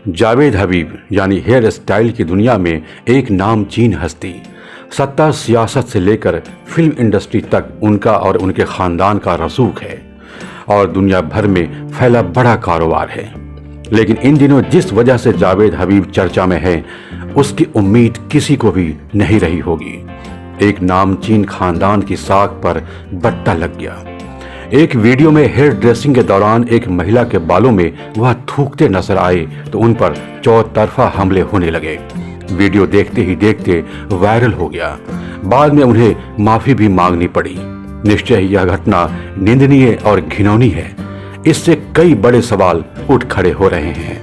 जावेद हबीब यानी hair style की दुनिया में एक नामचीन हस्ती। सत्ता सियासत से लेकर फिल्म इंडस्ट्री तक उनका और उनके खानदान का रसूख है और दुनिया भर में फैला बड़ा कारोबार है। लेकिन इन दिनों जिस वजह से जावेद हबीब चर्चा में है, उसकी उम्मीद किसी को भी नहीं रही होगी। एक नामचीन खानदान की साख पर बट्टा लग गया। एक वीडियो में हेयर ड्रेसिंग के दौरान एक महिला के बालों में वह थूकते नजर आए तो उन पर चौतरफा हमले होने लगे। वीडियो देखते ही देखते वायरल हो गया। बाद में उन्हें माफी भी मांगनी पड़ी। निश्चय ही यह घटना निंदनीय और घिनौनी है। इससे कई बड़े सवाल उठ खड़े हो रहे हैं।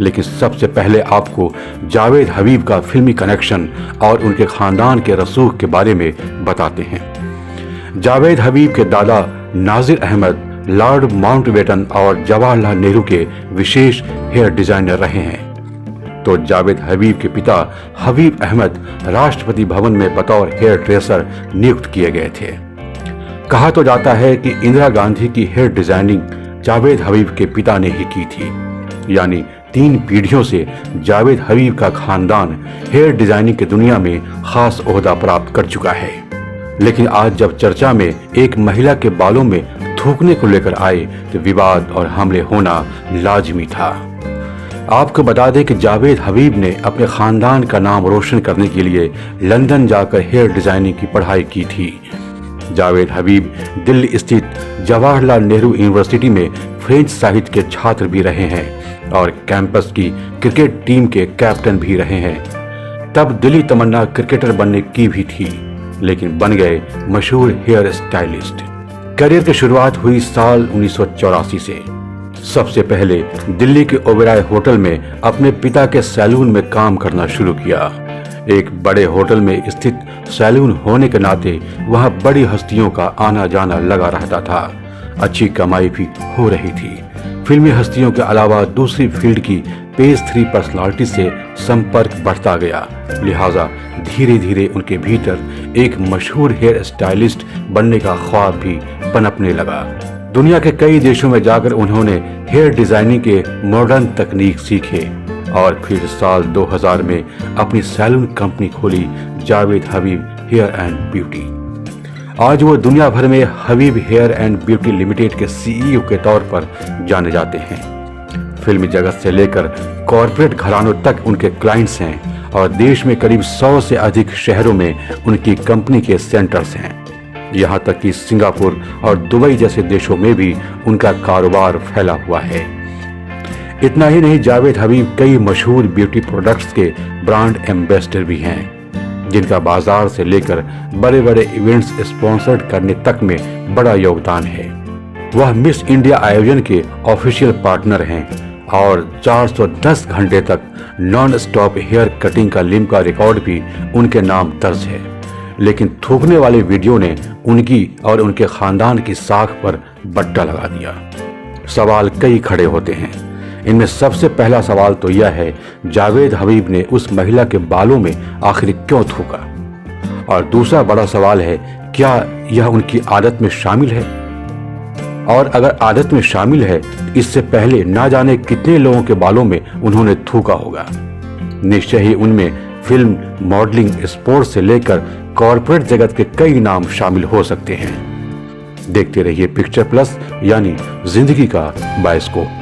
लेकिन सबसे पहले आपको जावेद हबीब का फिल्मी कनेक्शन और उनके खानदान के रसूख के बारे में बताते हैं। जावेद हबीब के दादा नाजिर अहमद लॉर्ड माउंटबेटन और जवाहरलाल नेहरू के विशेष हेयर डिजाइनर रहे हैं, तो जावेद हबीब के पिता हबीब अहमद राष्ट्रपति भवन में बतौर हेयर ड्रेसर नियुक्त किए गए थे। कहा तो जाता है कि इंदिरा गांधी की हेयर डिजाइनिंग जावेद हबीब के पिता ने ही की थी। यानी 3 पीढ़ियों से जावेद हबीब का खानदान हेयर डिजाइनिंग की दुनिया में खास ओहदा प्राप्त कर चुका है। लेकिन आज जब चर्चा में एक महिला के बालों में थूकने को लेकर आए तो विवाद और हमले होना लाजिमी था। आपको बता दें कि जावेद हबीब ने अपने खानदान का नाम रोशन करने के लिए लंदन जाकर हेयर डिजाइनिंग की पढ़ाई की थी। जावेद हबीब दिल्ली स्थित जवाहरलाल नेहरू यूनिवर्सिटी में फ्रेंच साहित्य के छात्र भी रहे हैं और कैंपस की क्रिकेट टीम के कैप्टन भी रहे हैं। तब दिली तमन्ना क्रिकेटर बनने की भी थी, लेकिन बन गए मशहूर हेयर स्टाइलिस्ट। करियर की शुरुआत हुई साल 1984 से। सबसे पहले दिल्ली के ओबेरॉय होटल में अपने पिता के सैलून में काम करना शुरू किया। एक बड़े होटल में स्थित सैलून होने के नाते वहां बड़ी हस्तियों का आना जाना लगा रहता था। अच्छी कमाई भी हो रही थी। फिल्मी हस्तियों के अलावा दूसरी फील्ड की पेज 3 पर्सनालिटी से संपर्क बढ़ता गया। लिहाजा धीरे धीरे उनके भीतर एक मशहूर हेयर स्टाइलिस्ट बनने का ख्वाब भी पनपने लगा। दुनिया के कई देशों में जाकर उन्होंने हेयर डिजाइनिंग के मॉडर्न तकनीक सीखे और फिर साल 2000 में अपनी सैलून कंपनी खोली, जावेद हबीब हेयर एंड ब्यूटी। आज वो दुनिया भर में हबीब हेयर एंड ब्यूटी लिमिटेड के सीईओ के तौर पर जाने जाते हैं। फिल्मी जगत से लेकर कॉरपोरेट घरानों तक उनके क्लाइंट्स हैं और देश में करीब 100 से अधिक शहरों में उनकी कंपनी के सेंटर्स हैं। यहाँ तक कि सिंगापुर और दुबई जैसे देशों में भी उनका कारोबार फैला हुआ है। इतना ही नहीं, जावेद हबीब कई मशहूर ब्यूटी प्रोडक्ट्स के ब्रांड एम्बेसडर भी हैं, जिनका बाजार से लेकर बड़े बड़े इवेंट्स स्पॉन्सर्ड करने तक में बड़ा योगदान है। वह मिस इंडिया आयोजन के ऑफिशियल पार्टनर हैं और 410 घंटे तक नॉन स्टॉप हेयर कटिंग का लिम्का रिकॉर्ड भी उनके नाम दर्ज है। लेकिन थूकने वाले वीडियो ने उनकी और उनके खानदान की साख पर बट्टा लगा दिया। सवाल कई खड़े होते हैं। इनमें सबसे पहला सवाल तो यह है, जावेद हबीब ने उस महिला के बालों में आखिर क्यों थूका? और दूसरा बड़ा सवाल है, क्या यह उनकी आदत में शामिल है? और अगर आदत में शामिल है, इससे पहले ना जाने कितने लोगों के बालों में उन्होंने थूका होगा। निश्चय ही उनमें फिल्म, मॉडलिंग, स्पोर्ट्स से लेकर कॉरपोरेट जगत के कई नाम शामिल हो सकते हैं। देखते रहिए पिक्चर प्लस, यानी जिंदगी का बायोस्कोप।